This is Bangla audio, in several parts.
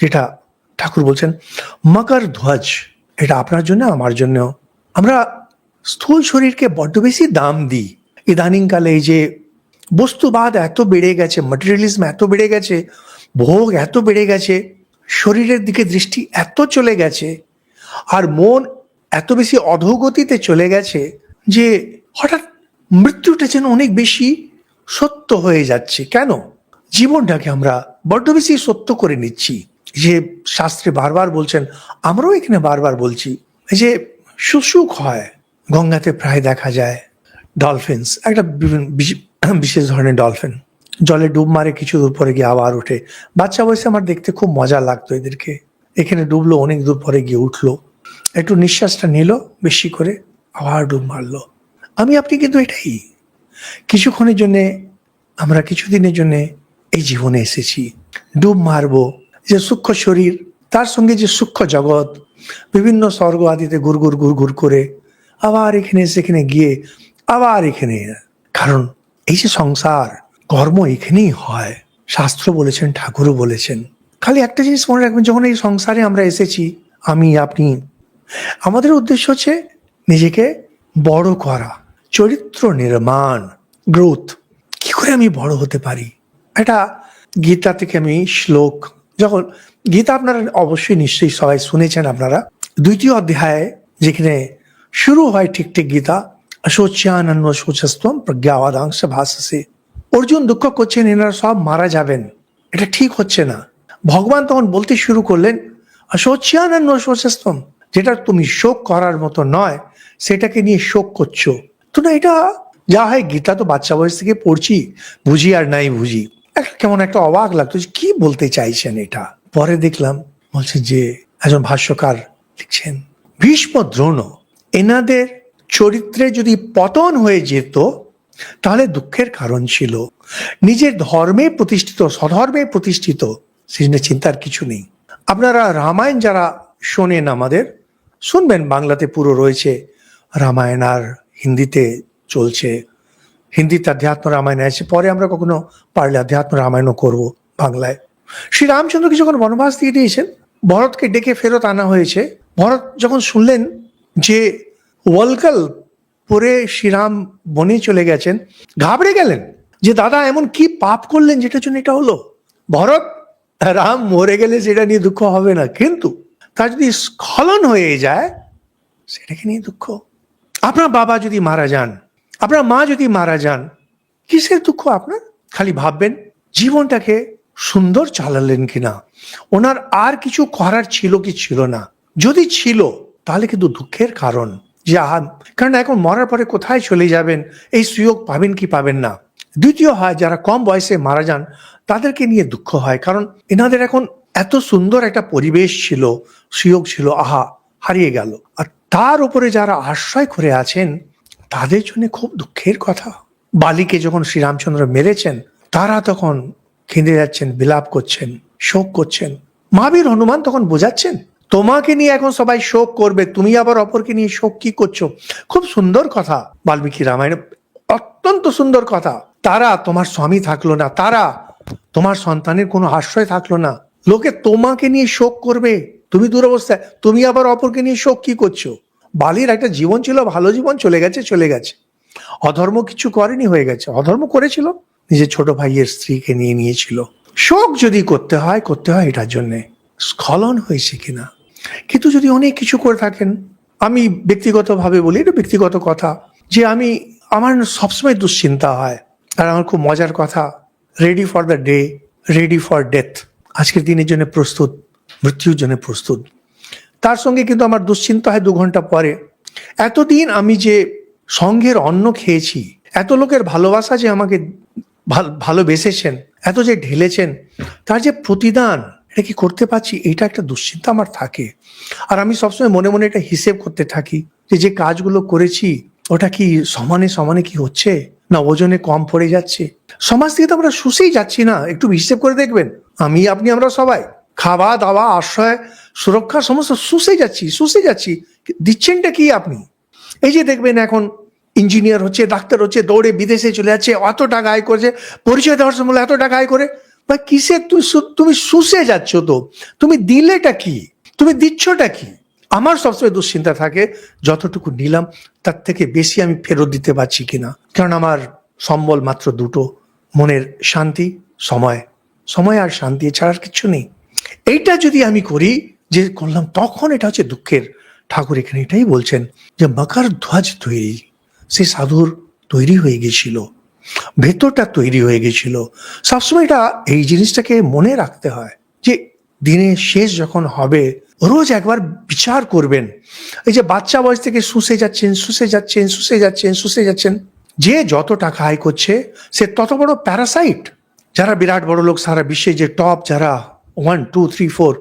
যেটা ঠাকুর বলছেন মকর ধ্বজ, এটা আপনার জন্য আমার জন্য। আমরা স্থূল শরীরকে বড্ড বেশি দাম দিই ইদানিংকালে। এই যে বস্তুবাদ এত বেড়ে গেছে, ম্যাটেরিয়ালিজম এত বেড়ে গেছে, ভোগ এত বেড়ে গেছে, শরীরের দিকে দৃষ্টি এত চলে গেছে, আর মন এত বেশি অধোগতিতে চলে গেছে যে হঠাৎ মৃত্যুটা যেন অনেক বেশি সত্য হয়ে যাচ্ছে। কেন? জীবনটাকে আমরা বড্ড বেশি সত্য করে নিচ্ছি। যে শাস্ত্রে বারবার বলছেন, আমরাও এখানে বারবার বলছি, এই যে সুসুখ হয় গঙ্গাতে প্রায় দেখা যায় ডলফিনস, একটা বিশেষ ধরনের ডলফিন জলে ডুব মারে, কিছু দূর পরে গিয়ে আবার ওঠে। বাচ্চা বয়সে আমার দেখতে খুব মজা লাগতো এদেরকে। এখানে ডুবলো, অনেক দূর পরে গিয়ে উঠলো, একটু নিঃশ্বাসটা নিল বেশি করে, আবার ডুব মারলো। আমি আপনি কিন্তু এটাই কিছুক্ষণের জন্যে, আমরা কিছুদিনের জন্যে এই জীবনে এসেছি, ডুব মারবো। যে সূক্ষ্ম শরীর, তার সঙ্গে যে সূক্ষ্ম জগৎ, বিভিন্ন স্বর্গ আদিতে গুড় গুড় করে আবার এখানে সেখানে গিয়ে আবার এখানে। কারণ এই যে সংসার, কর্ম এখানেই হয়। শাস্ত্র বলেছেন, ঠাকুরও বলেছেন। খালি একটা জিনিস মনে রাখবেন, যখন এই সংসারে আমরা এসেছি, আমি আপনি, আমাদের উদ্দেশ্য হচ্ছে নিজেকে বড় করা, চরিত্র নির্মাণ, গ্রোথ। কি করে আমি বড় হতে পারি? এটা গীতা থেকে আমি শ্লোক, যখন গীতা আপনারা অবশ্যই নিশ্চয়ই সবাই শুনেছেন আপনারা, 2য় অধ্যায়ে যেখানে শুরু হয় ঠিক গীতা, অশোচ্যানন্য শোচস্তম প্রজ্ঞাবাদাংশ ভাসসে। অর্জুন দুঃখ করছেন, এনারা সব মারা যাবেন, এটা ঠিক হচ্ছে না। ভগবান তখন বলতে শুরু করলেন, অশোচ্যানন্য শোচস্তম, যেটা তুমি শোক করার মতো নয় সেটাকে নিয়ে শোক করছো। তো না, এটা যা হয়, গীতা তো বাচ্চা বয়স থেকে পড়ছি, বুঝি আর নাই বুঝি, কেমন একটা অবাক লাগতো যে কি বলতে চাইছেন এটা। পরে দেখলাম বলছে যে একজন ভাষ্যকার লিখছেন, ভীষ্ম দ্রোণ এনাদের চরিত্রে যদি পতন হয়ে যেত তাহলে দুঃখের কারণ ছিল। নিজের ধর্মে প্রতিষ্ঠিত, স্বধর্মে প্রতিষ্ঠিত, সেজন্য চিন্তার কিছু নেই। আপনারা রামায়ণ যারা শোনেন, আমাদের শুনবেন, বাংলাতে পুরো রয়েছে রামায়ণ, আর হিন্দিতে চলছে। হিন্দিতে আধ্যাত্ম রামায়ণ আছে, পরে আমরা কখনো পারলে আধ্যাত্ম রামায়ণও করব বাংলায়। শ্রী রামচন্দ্রকে যখন বনবাস দিয়ে দিয়েছেন, ভরতকে ডেকে ফেরত আনা হয়েছে। ভরত যখন শুনলেন যে ওয়ালকাল পরে শ্রীরাম বনে চলে গেছেন, ঘাবড়ে গেলেন যে দাদা এমন কি পাপ করলেন যেটার জন্য এটা হলো। ভরত, রাম মরে গেলে সেটা নিয়ে দুঃখ হবে না, কিন্তু তার যদি স্খলন হয়ে যায় সেটাকে নিয়ে দুঃখ। আপনার বাবা যদি মারা যান, আপনার মা যদি মারা যান, কিসের দুঃখ আপনার? খালি ভাববেন জীবনটাকে সুন্দর চালালেন কিনা, ওনার আর কিছু করার ছিল কি ছিল না। যদি ছিল তাহলে কিন্তু দুঃখের কারণ যে কারণ এখন মরার পরে কোথায় চলে যাবেন, এই সুযোগ পাবেন কি পাবেন না। দ্বিতীয় হয়, যারা কম বয়সে মারা যান তাদেরকে নিয়ে দুঃখ হয়, কারণ এনাদের এখন এত সুন্দর একটা পরিবেশ ছিল, সুযোগ ছিল, হারিয়ে গেল। আর তার উপরে যারা আশ্রয় করে আছেন তাদের জন্য খুব দুঃখের কথা। বালিকে যখন শ্রীরামচন্দ্র মেরেছেন, তারা তখন কেঁদে যাচ্ছেন, বিলাপ করছেন, শোক করছেন। মহাবীর হনুমান তখন বোঝাচ্ছেন, তোমাকে নিয়ে এখন সবাই শোক করবে, তুমি আবার অপরকে নিয়ে শোক কি করছো। খুব সুন্দর কথা বাল্মীকি রামায়ণে, অত্যন্ত সুন্দর কথা। তারা, তোমার স্বামী থাকলো না, তারা তোমার সন্তানের কোনো আশ্রয় থাকলো না, লোকে তোমাকে নিয়ে শোক করবে, তুমি দুরবস্থায়, তুমি আবার অপরকে নিয়ে শোক কি করছো। বালির একটা জীবন ছিল, ভালো জীবন, চলে গেছে। অধর্ম কিছু করেনি, হয়ে গেছে। অধর্ম করেছিল, নিজের ছোট ভাইয়ের স্ত্রীকে নিয়ে নিয়েছিল। শোক যদি করতে হয় এটার জন্যে স্খলন হয়েছে কিনা। কিন্তু যদি অনেক কিছু করে থাকেন, আমি ব্যক্তিগতভাবে বলি, এটা ব্যক্তিগত কথা, যে আমার সবসময় দুশ্চিন্তা হয়। আর আমার খুব মজার কথা, ready for the day, ready for death, আজকের দিনের জন্য প্রস্তুত, মৃত্যুর জন্য প্রস্তুত। তার সঙ্গে কিন্তু আমার দুশ্চিন্তা হয় 2 ঘন্টা পরে, এতদিন আমি যে সঙ্ঘের অন্ন খেয়েছি, এত লোকের ভালোবাসা যে আমাকে ভালোবেসেছেন, এত যে ঢেলেছেন, তার যে প্রতিদান, এটা কি করতে পারছি, এটা একটা দুশ্চিন্তা আমার থাকে। আর আমি সবসময় মনে মনে এটা হিসেব করতে থাকি যে কাজগুলো করেছি ওটা কি সমানে সমানে কি হচ্ছে, না ওজনে কম পড়ে যাচ্ছে। সমাজ থেকে তো আমরা শুষেই যাচ্ছি না, একটু হিসেব করে দেখবেন, আমি আপনি আমরা সবাই খাওয়া দাওয়া, আশ্রয়, সুরক্ষা, সমস্ত শুষে যাচ্ছি। দিচ্ছেনটা কি আপনি? এই যে দেখবেন এখন ইঞ্জিনিয়ার হচ্ছে, ডাক্তার হচ্ছে, দৌড়ে বিদেশে চলে যাচ্ছে, এত টাকা আয় করছে, পরিচয় দেওয়ার সময় এত টাকা আয় করে, বা কিসে তুমি শুষে যাচ্ছ? তো তুমি দিলেটা কি, তুমি দিচ্ছটা কি? আমার সবসময় দুশ্চিন্তা থাকে যতটুকু নিলাম তার থেকে বেশি আমি ফেরত দিতে পারছি কিনা। কারণ আমার সম্বল মাত্র দুটো, মনের শান্তি, সময়। সময় আর শান্তি ছাড়ার কিছু নেই। এইটা যদি আমি করি, যে করলাম, তখন এটা হচ্ছে দুঃখের। ঠাকুর এখানে এটাই বলছেন যে মকর ধ্বজ তৈরি, সে সাধুর তৈরি হয়ে গেছিল, ভেতরটা তৈরি হয়ে গেছিল। সবসময় এটা, এই জিনিসটাকে মনে রাখতে হয় যে দিনের শেষ যখন হবে, রোজ একবার বিচার করবেন। এই যে বাচ্চা বয়স থেকে শুষে যাচ্ছেন, শুষে যাচ্ছেন, শুষে যাচ্ছেন, শুষে যাচ্ছেন, যে যত টাকা আয় করছে সে তত বড় প্যারাসাইট। যারা বিরাট বড় লোক, সারা বিশ্বে যে টপ যারা 1, 2, 3, 4,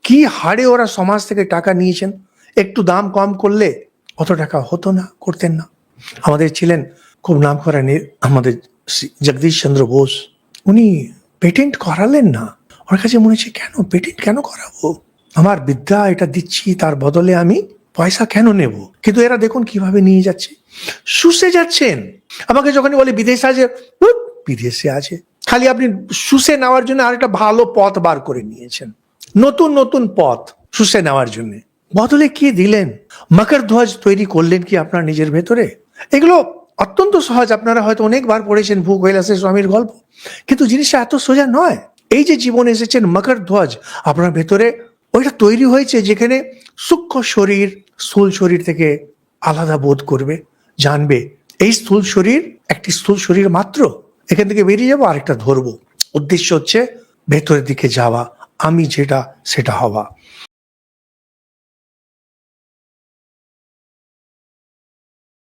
কি হারে ওরা সমাজ থেকে টাকা নিয়েছেন। একটু দাম কম করলে অত টাকা হতো না, করতেন না। আমাদের ছিলেন খুব নাম করা আমাদের জগদীশ চন্দ্র বোস, উনি পেটেন্ট করালেন না। ওর কাছে মনে হচ্ছে কেন পেটেন্ট কেন করাবো, আমার বিদ্যা এটা দিচ্ছি, তার বদলে আমি পয়সা কেন নেব? কিন্তু এরা দেখুন কিভাবে নিয়ে যাচ্ছে, শুষে যাচ্ছেন। আমাকে যখনই বলে বিদেশে আছে, বিদেশে আছে, খালি আপনি শুষে নেওয়ার জন্য আরেকটা ভালো পথ বার করে নিয়েছেন, নতুন নতুন পথ শুষে নেওয়ার জন্য। বদলে কি দিলেন? মকর ধ্বজ তৈরি করলেন কি আপনার নিজের ভেতরে? এগুলো অত্যন্ত সহজ, আপনারা হয়তো অনেকবার পড়েছেন ভূ কৈলাসের স্বামীর গল্প, কিন্তু জিনিসটা এত সোজা নয়। এই যে জীবনে এসেছেন মকর ধ্বজ, আপনার ভেতরে ওইটা তৈরি হয়েছে যেখানে সূক্ষ্ম শরীর স্থূল শরীর থেকে আলাদা বোধ করবে, জানবে এই স্থূল শরীর একটি স্থূল শরীর মাত্র, এখান থেকে বেরিয়ে যাবো, আরেকটা ধরবো। উদ্দেশ্য হচ্ছে ভেতরের দিকে যাওয়া, আমি যেটা সেটা হওয়া।